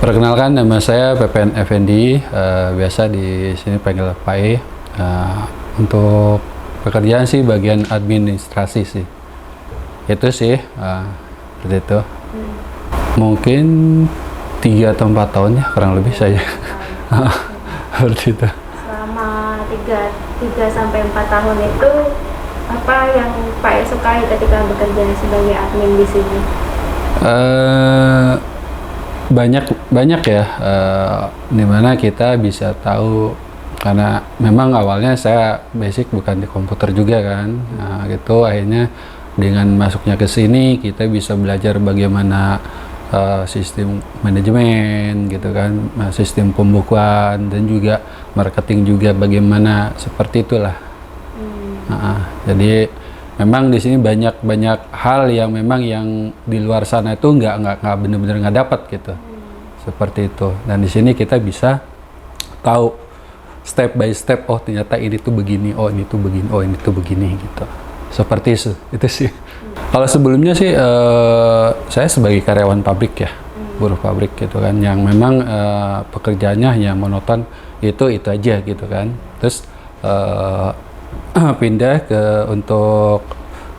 Perkenalkan, nama saya Pepen Effendi, biasa di sini panggil Pai. Untuk pekerjaan sih bagian administrasi sih. Itu sih, seperti itu. Mungkin 3 atau 4 tahun ya, kurang lebih saya. Seperti itu. Selama 3 sampai 4 tahun itu, apa yang Pak sukai ketika bekerja sebagai admin di sini? Banyak ya, dimana kita bisa tahu, karena memang awalnya saya basic bukan di komputer juga kan, gitu. Akhirnya dengan masuknya ke sini kita bisa belajar bagaimana sistem manajemen gitu kan, sistem pembukuan, dan juga marketing juga bagaimana, seperti itulah. Jadi memang di sini banyak hal yang memang yang di luar sana itu nggak benar-benar nggak dapat gitu, seperti itu. Dan di sini kita bisa tahu step by step, oh ternyata ini tuh begini, oh ini tuh begini, oh ini tuh begini gitu. Seperti itu sih. Kalau sebelumnya sih saya sebagai karyawan pabrik ya, buruh pabrik gitu kan, yang memang pekerjaannya hanya monoton, itu aja gitu kan. Terus pindah ke untuk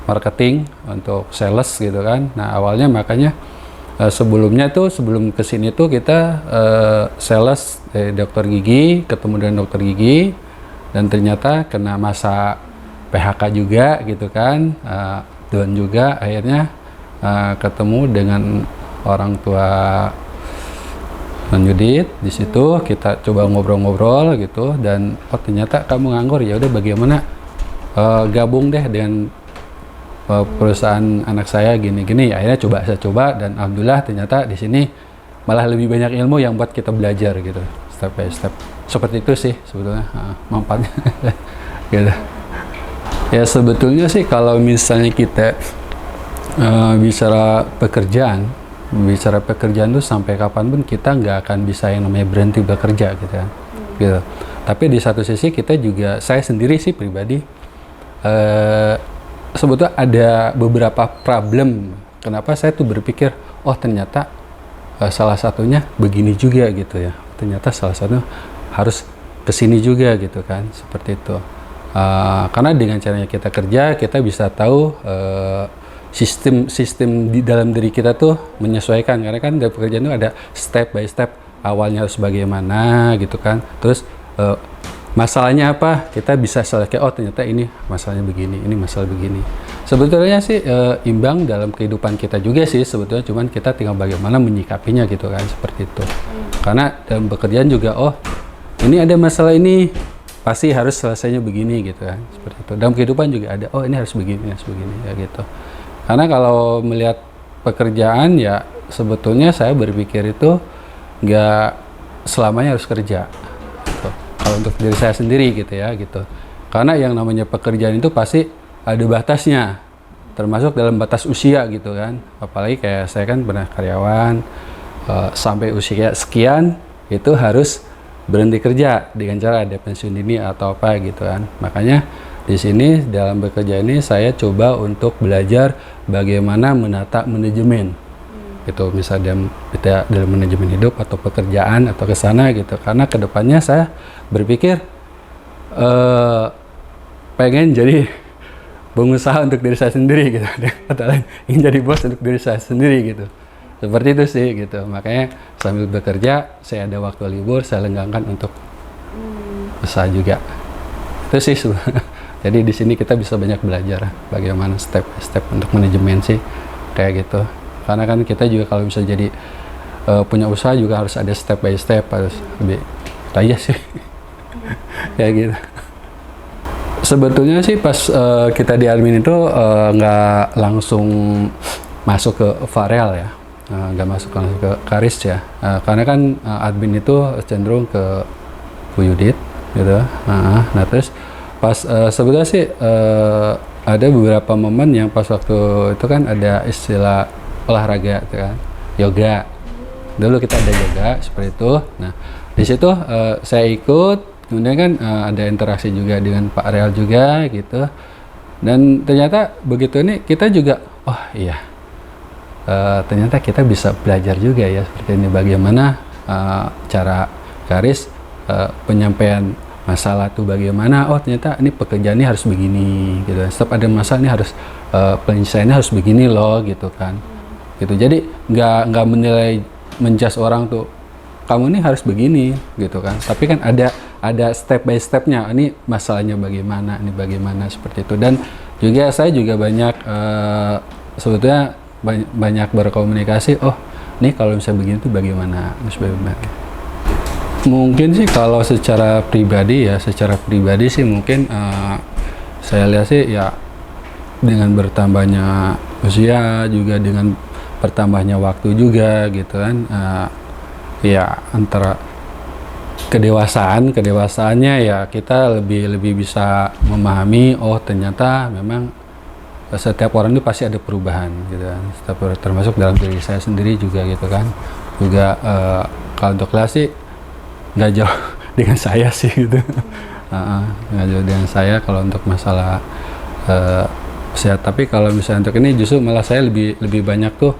marketing, untuk sales gitu kan. Nah awalnya makanya sebelumnya tuh, sebelum kesini tuh kita sales dokter gigi, ketemu dengan dokter gigi, dan ternyata kena masa PHK juga gitu kan. Dan juga akhirnya ketemu dengan orang tua Yudit. Di situ kita coba ngobrol-ngobrol gitu, dan oh ternyata kamu nganggur, ya udah bagaimana gabung deh dengan perusahaan anak saya gini-gini. Akhirnya saya coba, dan alhamdulillah ternyata di sini malah lebih banyak ilmu yang buat kita belajar gitu, step by step. Seperti itu sih sebetulnya manfaatnya. Gitu. Ya sebetulnya sih kalau misalnya kita bicara pekerjaan tuh sampai kapanpun kita nggak akan bisa yang namanya berhenti bekerja gitu kan. Gitu. Tapi di satu sisi kita juga, saya sendiri sih pribadi, sebetulnya ada beberapa problem kenapa saya tuh berpikir, oh ternyata salah satunya begini juga gitu ya. Ternyata salah satunya harus kesini juga gitu kan, seperti itu. Karena dengan caranya kita kerja, kita bisa tahu sistem di dalam diri kita tuh menyesuaikan, karena kan dari pekerjaan itu ada step by step, awalnya harus bagaimana gitu kan, terus masalahnya apa, kita bisa selesai, oh ternyata ini masalahnya begini, ini masalah begini. Sebetulnya sih imbang dalam kehidupan kita juga sih sebetulnya, cuman kita tinggal bagaimana menyikapinya gitu kan, seperti itu. Karena dalam pekerjaan juga, oh ini ada masalah ini, pasti harus selesainya begini gitu kan, seperti itu. Dalam kehidupan juga ada, oh ini harus begini ya gitu. Karena kalau melihat pekerjaan ya sebetulnya saya berpikir itu nggak selamanya harus kerja gitu. Kalau untuk diri saya sendiri gitu ya gitu. Karena yang namanya pekerjaan itu pasti ada batasnya, termasuk dalam batas usia gitu kan. Apalagi kayak saya kan pernah karyawan, sampai usia sekian itu harus berhenti kerja dengan cara ada pensiun dini atau apa gitu kan. Makanya di sini dalam bekerja ini saya coba untuk belajar bagaimana menata manajemen gitu, misalnya dalam manajemen hidup atau pekerjaan atau ke sana gitu. Karena kedepannya saya berpikir pengen jadi pengusaha untuk diri saya sendiri gitu, atau lain ingin jadi bos untuk diri saya sendiri gitu. Seperti itu sih gitu. Makanya sambil bekerja saya ada waktu libur, saya lenggangkan untuk usaha juga. Itu sih sebenarnya. Jadi di sini kita bisa banyak belajar bagaimana step by step untuk manajemen sih kayak gitu. Karena kan kita juga kalau bisa jadi punya usaha juga harus ada step by step, harus lebih kaya sih. Kayak gitu. Sebetulnya sih pas kita di admin itu nggak langsung masuk ke Varel ya. Nggak masuk langsung ke Karis ya, karena kan admin itu cenderung ke Bu Yudit gitu. Nah terus pas sebetulnya sih ada beberapa momen yang pas waktu itu kan ada istilah olahraga gitu kan, yoga. Dulu kita ada yoga seperti itu. Nah di situ saya ikut, kemudian kan ada interaksi juga dengan Pak Real juga gitu. Dan ternyata begitu ini kita juga, oh iya ternyata kita bisa belajar juga ya seperti ini, bagaimana cara Karis penyampaian masalah tuh bagaimana, oh ternyata ini pekerjaan ini harus begini gitu. Setiap ada masalah ini harus penyelesaiannya harus begini loh gitu kan. Gitu. Jadi nggak menilai menjudge orang tuh kamu ini harus begini gitu kan. Tapi kan ada step by stepnya. Ini masalahnya bagaimana, ini bagaimana seperti itu. Dan juga saya juga banyak sebetulnya banyak berkomunikasi. Oh, ini kalau misalnya begini tuh bagaimana? Mungkin sih kalau secara pribadi sih mungkin saya lihat sih ya dengan bertambahnya usia juga dengan bertambahnya waktu juga gitu kan, ya antara kedewasaannya ya kita lebih bisa memahami, oh ternyata memang setiap orang itu pasti ada perubahan gitu kan, termasuk dalam diri saya sendiri juga gitu kan. Juga kalau untuk kelas sih nggak jauh dengan saya sih gitu. Nggak jauh dengan saya kalau untuk masalah sehat. Tapi kalau misalnya untuk ini justru malah saya lebih banyak tuh,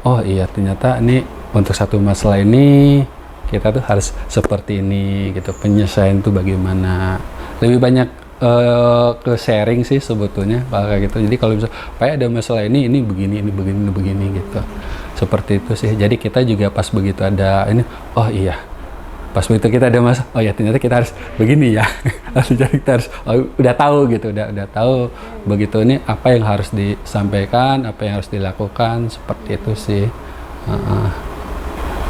oh iya ternyata ini untuk satu masalah ini kita tuh harus seperti ini gitu, penyelesaian tuh bagaimana, lebih banyak ke sharing sih sebetulnya kayak gitu. Jadi kalau misalnya Pak ada masalah ini begini gitu, seperti itu sih. Jadi kita juga pas begitu ada ini, oh iya pas begitu kita ada masalah, oh ya ternyata kita harus begini ya. Jadi kita harus udah tahu gitu, udah tahu begitu ini apa yang harus disampaikan, apa yang harus dilakukan, seperti itu sih.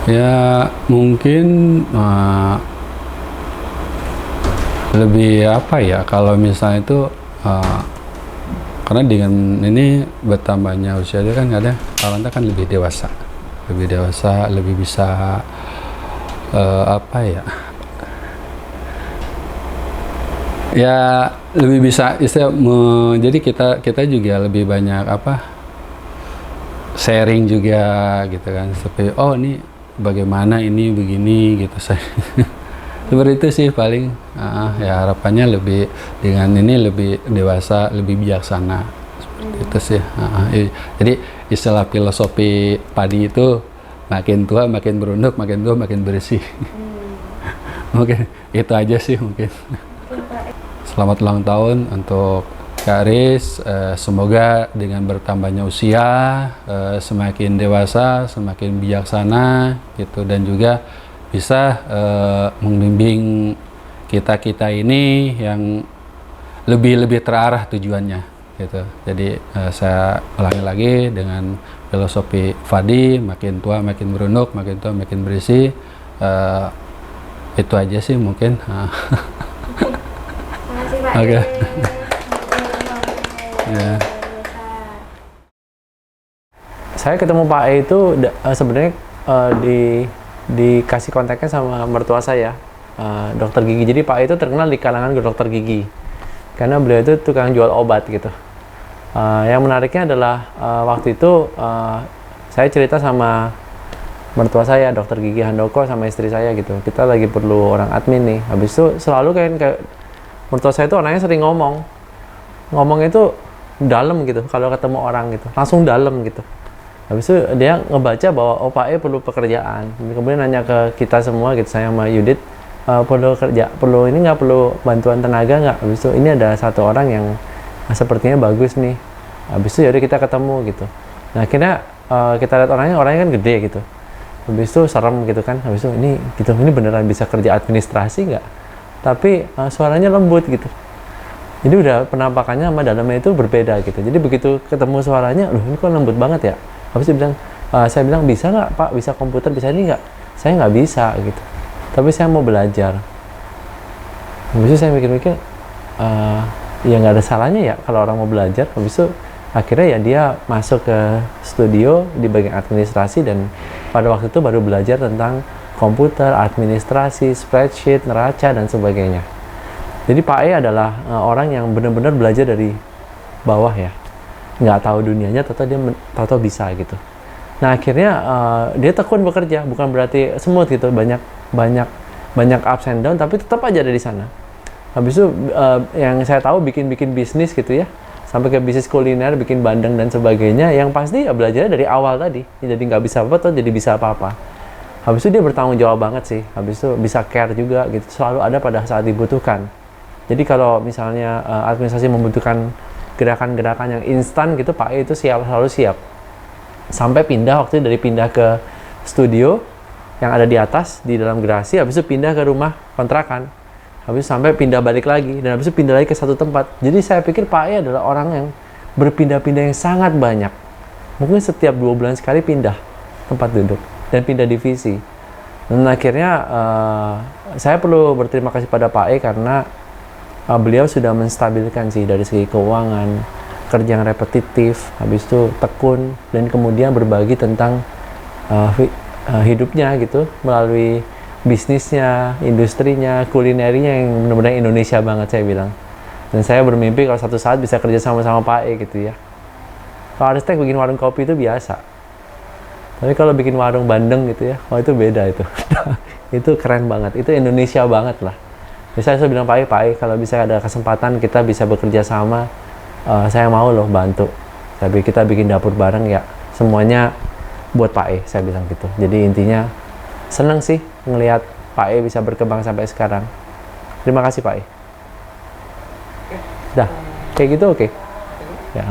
Ya mungkin lebih apa ya kalau misalnya itu karena dengan ini bertambahnya usia dia kan kadang Kalanta kan lebih dewasa, lebih bisa apa ya lebih bisa jadi kita juga lebih banyak sharing juga gitu kan, seperti oh ini bagaimana ini begini gitu saya. Seperti itu sih paling ya harapannya lebih dengan ini lebih dewasa, lebih bijaksana, seperti itu sih. Jadi istilah filosofi padi itu makin tua makin berunduk, makin tua makin bersih. Mungkin itu aja sih mungkin. Selamat ulang tahun untuk Kak Aris, semoga dengan bertambahnya usia semakin dewasa, semakin bijaksana gitu, dan juga bisa membimbing kita ini yang lebih terarah tujuannya gitu. Jadi saya ulangi lagi dengan filosofi Fadi, makin tua makin berunduk, makin tua makin berisi. Itu aja sih mungkin. Oke. Ya. Saya ketemu Pak E itu sebenarnya dikasih kontaknya sama mertua saya, dokter gigi. Jadi Pak E itu terkenal di kalangan dokter gigi karena beliau itu tukang jual obat gitu. Yang menariknya adalah waktu itu saya cerita sama mertua saya, dokter gigi Handoko, sama istri saya gitu. Kita lagi perlu orang admin nih. Habis itu selalu kayak mertua saya itu orangnya sering ngomong itu dalam gitu. Kalau ketemu orang gitu, langsung dalam gitu. Habis itu dia ngebaca bahwa oh Pak E perlu pekerjaan. Kemudian nanya ke kita semua gitu, saya sama Yudit, perlu ini nggak, perlu bantuan tenaga nggak? Habis itu ini ada satu orang yang sepertinya bagus nih. Habis itu yaudah kita ketemu gitu. Nah akhirnya kita lihat orangnya kan gede gitu. Habis itu serem gitu kan. Habis itu ini beneran bisa kerja administrasi nggak? Tapi suaranya lembut gitu. Jadi udah penampakannya sama dalamnya itu berbeda gitu. Jadi begitu ketemu suaranya, loh ini kok lembut banget ya. Habis itu saya bilang bisa nggak Pak, bisa komputer, bisa ini nggak? Saya nggak bisa gitu. Tapi saya mau belajar. Habis itu saya mikir-mikir, ya nggak ada salahnya ya kalau orang mau belajar. Habis itu akhirnya ya dia masuk ke studio di bagian administrasi, dan pada waktu itu baru belajar tentang komputer, administrasi, spreadsheet, neraca, dan sebagainya. Jadi Pak E adalah orang yang benar-benar belajar dari bawah ya, nggak tahu dunianya, tahu bisa gitu. Nah akhirnya dia tekun bekerja, bukan berarti smooth gitu, banyak ups and down, tapi tetap aja ada di sana. Habis itu yang saya tahu bikin bisnis gitu ya, sampai ke bisnis kuliner, bikin bandeng dan sebagainya, yang pasti ya belajarnya dari awal tadi. Jadi nggak bisa apa-apa, jadi bisa apa-apa. Habis itu dia bertanggung jawab banget sih. Habis itu bisa care juga gitu. Selalu ada pada saat dibutuhkan. Jadi kalau misalnya administrasi membutuhkan gerakan-gerakan yang instan gitu, Pak E itu selalu siap. Sampai pindah waktu itu dari pindah ke studio yang ada di atas di dalam gerasi, habis itu pindah ke rumah kontrakan. Habis itu sampai pindah balik lagi dan habis itu pindah lagi ke satu tempat. Jadi saya pikir Pak E adalah orang yang berpindah-pindah yang sangat banyak. Mungkin setiap 2 bulan sekali pindah tempat duduk dan pindah divisi. Dan akhirnya saya perlu berterima kasih pada Pak E karena beliau sudah menstabilkan sih dari segi keuangan, kerja yang repetitif, habis itu tekun, dan kemudian berbagi tentang hidupnya gitu melalui bisnisnya, industrinya, kulinerinya yang benar-benar Indonesia banget saya bilang. Dan saya bermimpi kalau satu saat bisa kerja sama-sama Pak E gitu ya. Kalau Aristek bikin warung kopi itu biasa. Tapi kalau bikin warung bandeng gitu ya, itu beda itu. Itu keren banget, itu Indonesia banget lah. Jadi saya bilang Pak E, kalau bisa ada kesempatan kita bisa bekerja sama, saya mau loh bantu. Tapi kita bikin dapur bareng ya, semuanya buat Pak E, saya bilang gitu. Jadi intinya seneng sih ngelihat Pak E bisa berkembang sampai sekarang. Terima kasih Pak E. Dah, kayak gitu oke. Ya.